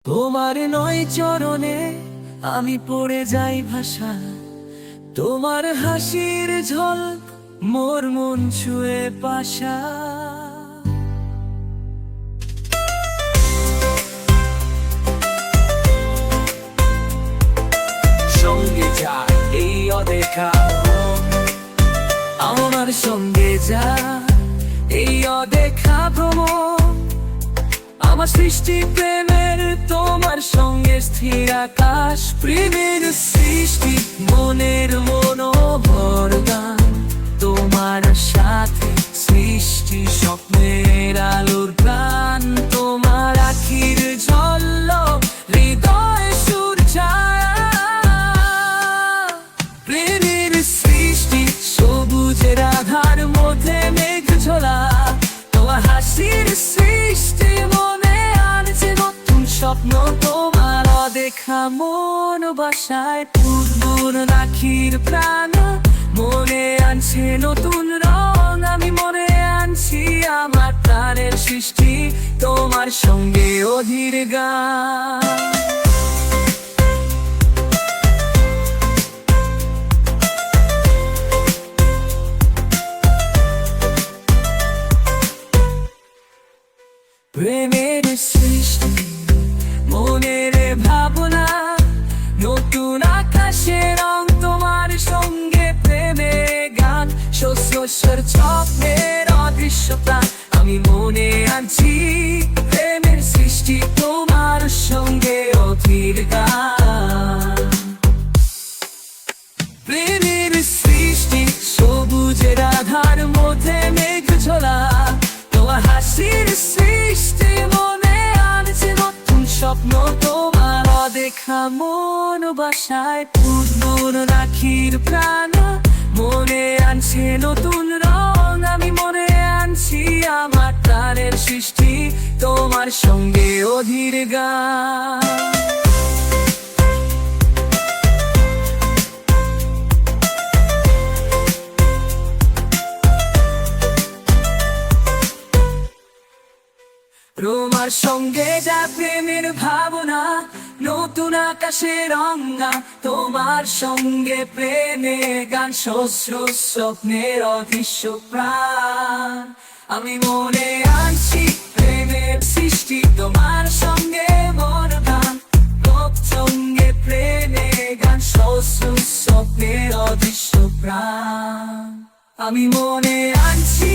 তোমার নয় চরণে আমি পড়ে যাই ভাষা, তোমার হাসির ঝলক মোর মন ছুঁয়ে পাশা। সঙ্গে যা এই অদেখা মন, আমার সঙ্গে যা এই অদেখা ভ্রমণ। আমার সৃষ্টি প্রেমের তোমার সঙ্গে স্থির আকাশ, প্রেমের সৃষ্টি মনের মনোভর গান। তোমার সাথে সৃষ্টি স্বপ্নের আলোর গান, তোমার আখির ঝলক হৃদয় সুর ছায়া। প্রেমের সৃষ্টি সবুজের আধার মধ্যে মেঘ ঝোলা, তোমার হাসির সৃষ্টি মনে আনছে নতুন স্বপ্ন। তোমার অদেখা মন বাসায় পূর্ণ রাখির প্রাণ, মনে আনছে নতুন রং। আমি মনে আনছি আমার প্রাণের সৃষ্টি, তোমার সঙ্গে অধীর গান। প্রেমের সৃষ্টি মনের ভাবনা, নতুন আকাশের রং তোমার সঙ্গে প্রেমে গান। শস্যর স্বপ্নের অদৃশ্য প্রাণ, আমি মনে আনছি প্রেমের সৃষ্টি, তোমার সঙ্গে অধীর গান। প্রেমের সৃষ্টি সবুজের আধার মধ্যে মেঘ ঝোলা, তোমার হাসির সৃষ্টি মনে আনছে নতুন স্বপ্ন। তোমার অদেখা মন বাসায় পূর্ণ রাখির প্রাণ, মনে আনছে নতুন রং। আমি মনে আনছি আমার প্রাণের সৃষ্টি, তোমার সঙ্গে অধীর গান। তোমার সঙ্গে যা প্রেমের ভাবনা, নতুন আকাশে রঙা, তোমার সঙ্গে প্রেমে গান। শস্য স্বপ্নের অদৃশ্য প্রাণ, আমি মনে আনছি প্রেমের সৃষ্টি, তোমার সঙ্গে মোর গান। সঙ্গে প্রেমে গান, শস্য স্বপ্নের অদৃশ্য প্রাণ, আমি মনে আনছি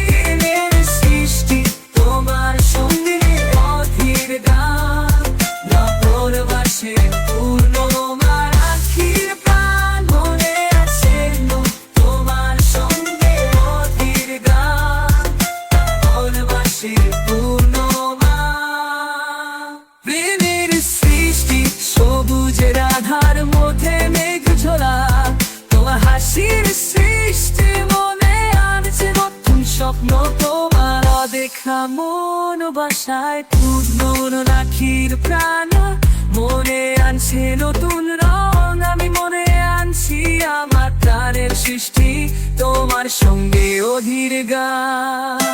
প্রেমের সৃষ্টি, তোমার সঙ্গে অধীর গান। নবরবাসে পূর্ণ আমার আখির প্রাণ, মনে আছে তোমার সঙ্গে অধীর গান। নবরবাসে পূর্ণ প্রেমের সৃষ্টি সবুজের আধার মধ্যে মেঘ ঝোলা, তোমার হাসির সৃষ্টি মনে আনছে নতুন স্বপ্ন। তোমার অদেখা মন বাসায় পূর্ণ রাখির প্রাণ, মনে আনছে নতুন রং। আমি মনে আনছি আমার প্রাণের সৃষ্টি, তোমার সঙ্গে অধীর গান।